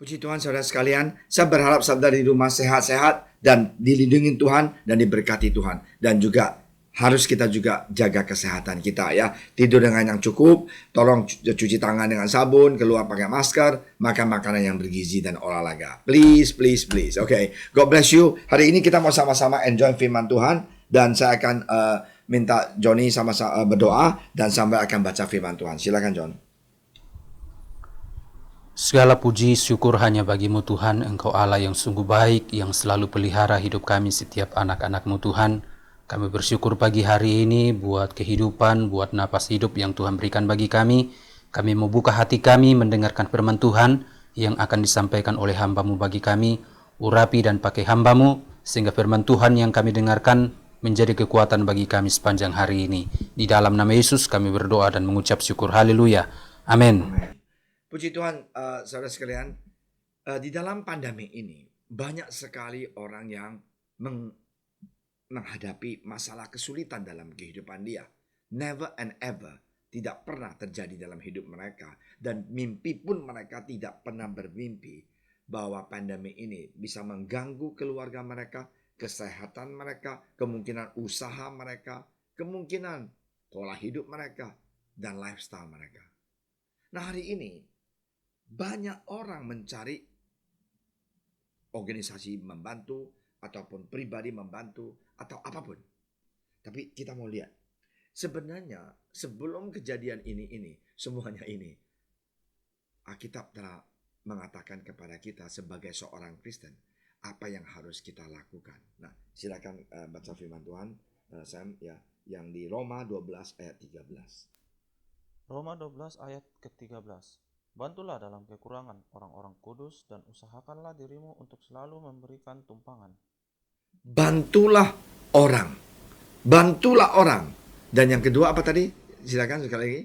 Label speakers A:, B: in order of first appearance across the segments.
A: Puji Tuhan saudara sekalian, saya berharap saudara di rumah sehat-sehat dan dilindungi Tuhan dan diberkati Tuhan. Dan juga harus kita juga jaga kesehatan kita ya. Tidur dengan yang cukup, tolong cuci tangan dengan sabun, keluar pakai masker, makan makanan yang bergizi dan olahraga. Please, please, please. Okay, God bless you. Hari ini kita mau sama-sama enjoy firman Tuhan. Dan saya akan minta Johnny sama-sama berdoa dan sambil akan baca firman Tuhan. Silakan John.
B: Segala puji syukur hanya bagimu Tuhan, Engkau Allah yang sungguh baik, yang selalu pelihara hidup kami setiap anak-anak-Mu Tuhan. Kami bersyukur pagi hari ini buat kehidupan, buat napas hidup yang Tuhan berikan bagi kami. Kami mau buka hati kami mendengarkan firman Tuhan yang akan disampaikan oleh hamba-Mu bagi kami. Urapi dan pakai hamba-Mu, sehingga firman Tuhan yang kami dengarkan menjadi kekuatan bagi kami sepanjang hari ini. Di dalam nama Yesus kami berdoa dan mengucap syukur. Haleluya. Amin.
A: Puji Tuhan, saudara sekalian, di dalam pandemi ini banyak sekali orang yang menghadapi masalah kesulitan dalam kehidupan dia. Never and ever, tidak pernah terjadi dalam hidup mereka. Dan mimpi pun mereka tidak pernah bermimpi bahwa pandemi ini bisa mengganggu keluarga mereka, kesehatan mereka, kemungkinan usaha mereka, kemungkinan pola hidup mereka, dan lifestyle mereka. Nah, hari ini banyak orang mencari organisasi membantu ataupun pribadi membantu atau apapun. Tapi kita mau lihat, sebenarnya sebelum kejadian ini semuanya ini, Alkitab telah mengatakan kepada kita sebagai seorang Kristen apa yang harus kita lakukan. Nah, silakan baca firman Tuhan, Sam, ya, yang di Roma 12 ayat 13.
C: Roma 12 ayat ke-13. Bantulah dalam kekurangan orang-orang kudus dan usahakanlah dirimu untuk selalu memberikan tumpangan.
A: Bantulah orang. Bantulah orang. Dan yang kedua apa tadi? Silakan sekali lagi.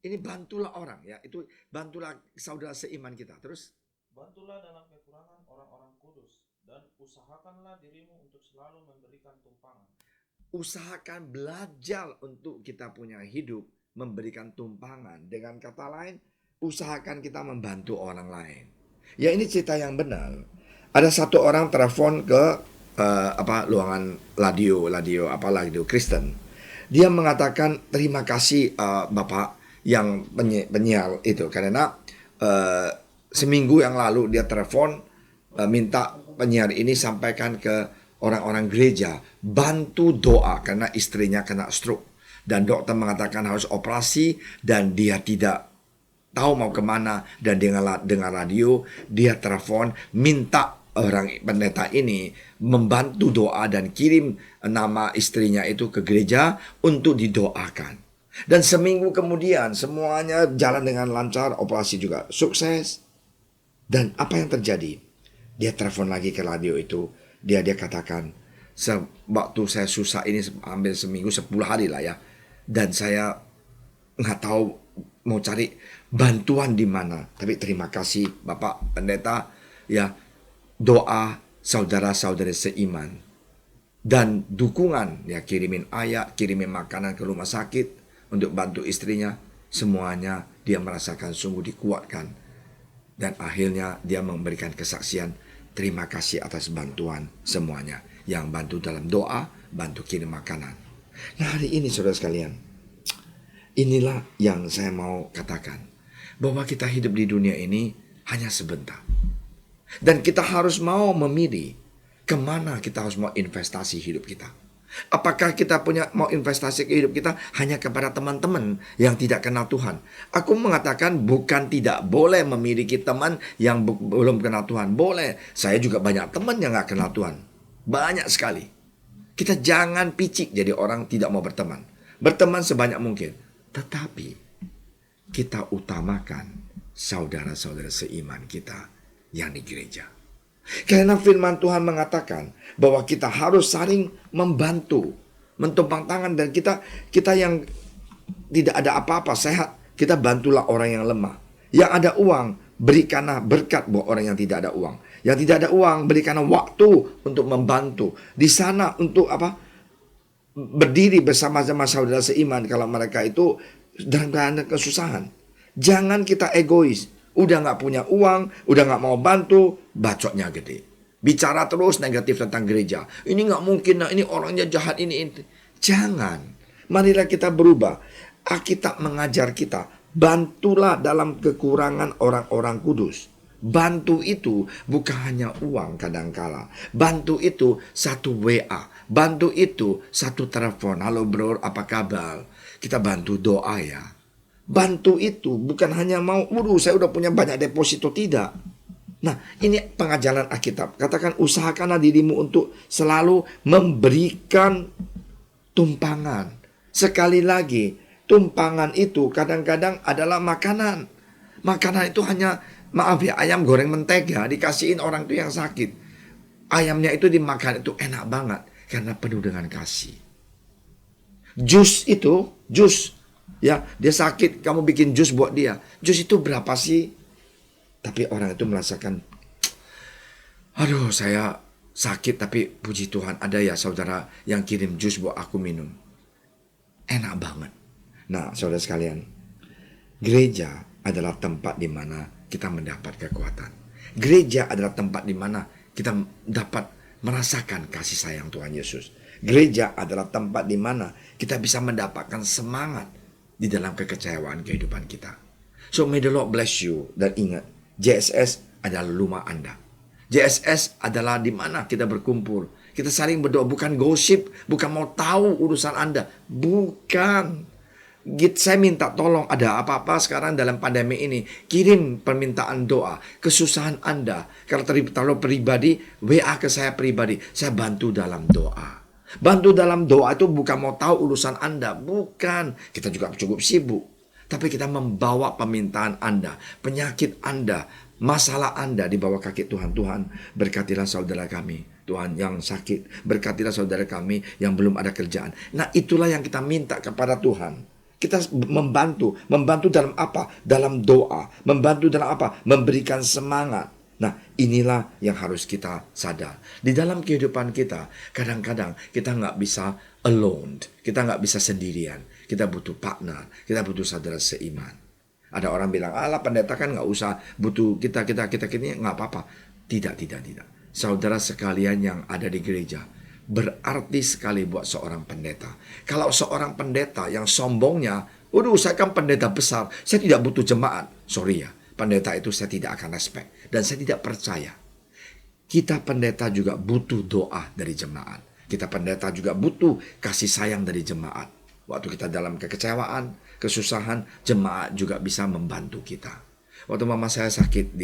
A: Ini bantulah orang ya. Itu bantulah saudara seiman kita. Terus
C: Bantulah dalam kekurangan orang-orang kudus dan usahakanlah dirimu untuk selalu memberikan tumpangan.
A: usahakan belajar untuk kita punya hidup memberikan tumpangan. Dengan kata lain, usahakan kita membantu orang lain. Ya, ini cerita yang benar. Ada satu orang telepon ke luangan radio Kristen. Dia mengatakan terima kasih Bapak yang penyiar itu, karena seminggu yang lalu dia telepon minta penyiar ini sampaikan ke orang-orang gereja bantu doa karena istrinya kena stroke dan dokter mengatakan harus operasi dan dia tidak tahu mau kemana. Dan dengan radio dia telepon minta orang pendeta ini membantu doa dan kirim nama istrinya itu ke gereja untuk didoakan. Dan seminggu kemudian semuanya jalan dengan lancar, operasi juga sukses. Dan apa yang terjadi? Dia telepon lagi ke radio itu. Dia katakan, waktu saya susah ini hampir seminggu, 10 hari lah ya. Dan saya nggak tahu mau cari bantuan di mana. Tapi terima kasih Bapak Pendeta ya, doa saudara-saudara seiman dan dukungan ya, kirimin ayat, kirimin makanan ke rumah sakit untuk bantu istrinya. Semuanya dia merasakan sungguh dikuatkan. Dan akhirnya dia memberikan kesaksian, terima kasih atas bantuan semuanya. Yang bantu dalam doa, bantu kirim makanan. Nah, hari ini saudara sekalian, inilah yang saya mau katakan. Bahwa kita hidup di dunia ini hanya sebentar. Dan kita harus mau memilih kemana kita harus mau investasi hidup kita. Apakah kita mau investasi ke hidup kita hanya kepada teman-teman yang tidak kenal Tuhan? Aku mengatakan bukan tidak boleh memiliki teman yang belum kenal Tuhan. Boleh. Saya juga banyak teman yang gak kenal Tuhan. Banyak sekali. Kita jangan picik jadi orang tidak mau berteman. Berteman sebanyak mungkin. Tetapi kita utamakan saudara-saudara seiman kita yang di gereja. Karena firman Tuhan mengatakan bahwa kita harus saling membantu, mentumpang tangan, dan kita yang tidak ada apa-apa, sehat, kita bantulah orang yang lemah. Yang ada uang, berikanlah berkat buat orang yang tidak ada uang. Yang tidak ada uang, berikanlah waktu untuk membantu. Di sana untuk berdiri bersama-sama saudara seiman kalau mereka itu dalam keadaan kesusahan. Jangan kita egois. Udah nggak punya uang, udah nggak mau bantu, bacotnya gede. Bicara terus negatif tentang gereja. Ini nggak mungkin, nah ini orangnya jahat, ini. Jangan. Marilah kita berubah. Alkitab mengajar kita, bantulah dalam kekurangan orang-orang kudus. Bantu itu bukan hanya uang kadangkala. Bantu itu satu WA. Bantu itu satu telepon. Halo bro, apa kabar? Kita bantu doa ya. Bantu itu bukan hanya mau, saya udah punya banyak deposito, tidak. Nah, ini pengajaran Alkitab. Katakan, usahakanlah dirimu untuk selalu memberikan tumpangan. Sekali lagi, tumpangan itu kadang-kadang adalah makanan. Makanan itu hanya, maaf ya, ayam goreng mentega dikasihin orang itu yang sakit. Ayamnya itu dimakan itu enak banget karena penuh dengan kasih. Jus itu, ya, dia sakit, kamu bikin jus buat dia. Jus itu berapa sih? Tapi orang itu merasakan, aduh saya sakit tapi puji Tuhan ada ya saudara yang kirim jus buat aku minum. Enak banget. Nah saudara sekalian, gereja adalah tempat di mana kita mendapat kekuatan. Gereja adalah tempat di mana kita dapat merasakan kasih sayang Tuhan Yesus. Gereja adalah tempat di mana kita bisa mendapatkan semangat di dalam kekecewaan kehidupan kita. So may the Lord bless you. Dan ingat, JSS adalah rumah Anda. JSS adalah di mana kita berkumpul. Kita saling berdoa, bukan gosip, bukan mau tahu urusan Anda. Bukan. Saya minta tolong, ada apa-apa sekarang dalam pandemi ini, kirim permintaan doa, kesusahan Anda. Kalau pribadi, WA ke saya pribadi, saya bantu dalam doa. Bantu dalam doa itu bukan mau tahu urusan Anda, bukan. Kita juga cukup sibuk. Tapi kita membawa permintaan Anda, penyakit Anda, masalah Anda di bawah kaki Tuhan. Tuhan, berkatilah saudara kami, Tuhan yang sakit. Berkatilah saudara kami yang belum ada kerjaan. Nah itulah yang kita minta kepada Tuhan. Kita membantu dalam apa? Dalam doa. Membantu dalam apa? Memberikan semangat. Nah inilah yang harus kita sadar. Di dalam kehidupan kita, kadang-kadang kita nggak bisa alone. Kita nggak bisa sendirian. Kita butuh partner, kita butuh saudara seiman. Ada orang bilang, alah pendeta kan nggak usah butuh kita ini nggak apa-apa. Tidak. Saudara sekalian yang ada di gereja, berarti sekali buat seorang pendeta. Kalau seorang pendeta yang sombongnya, saya kan pendeta besar, saya tidak butuh jemaat. Sorry ya, pendeta itu saya tidak akan respect. Dan saya tidak percaya. Kita pendeta juga butuh doa dari jemaat. Kita pendeta juga butuh kasih sayang dari jemaat. Waktu kita dalam kekecewaan, kesusahan, jemaat juga bisa membantu kita. Waktu mama saya sakit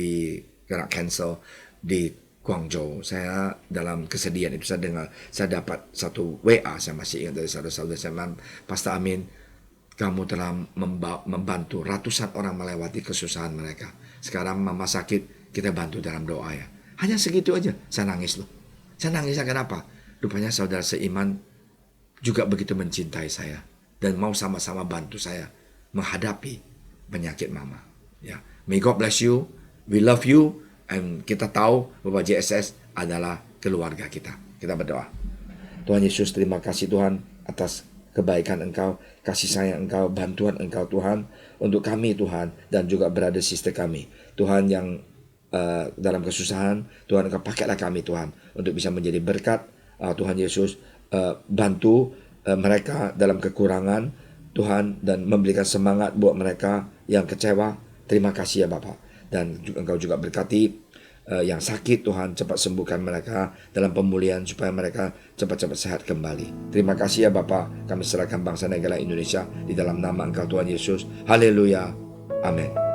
A: kena cancer di Guangzhou, saya dalam kesedihan itu saya dapat satu WA, saya masih ingat dari saudara-saudara saya, Pastor Amin, kamu telah membantu ratusan orang melewati kesusahan mereka. Sekarang mama sakit, kita bantu dalam doa ya. Hanya segitu aja, saya nangis loh. Saya nangisnya kenapa? Rupanya saudara seiman juga begitu mencintai saya dan mau sama-sama bantu saya menghadapi penyakit mama. Ya, may God bless you. We love you, and kita tahu bahwa JSS adalah keluarga kita. Kita berdoa. Tuhan Yesus, terima kasih Tuhan atas kebaikan Engkau, kasih sayang Engkau, bantuan Engkau Tuhan untuk kami Tuhan dan juga brother sister kami. Tuhan yang dalam kesusahan, Tuhan Engkau pakailah kami Tuhan untuk bisa menjadi berkat. Tuhan Yesus, bantu mereka dalam kekurangan Tuhan dan memberikan semangat buat mereka yang kecewa. Terima kasih ya Bapa. Dan Engkau juga berkati yang sakit Tuhan, cepat sembuhkan mereka dalam pemulihan supaya mereka cepat-cepat sehat kembali. Terima kasih ya Bapa. Kami serahkan bangsa negara Indonesia di dalam nama Engkau Tuhan Yesus. Haleluya. Amin.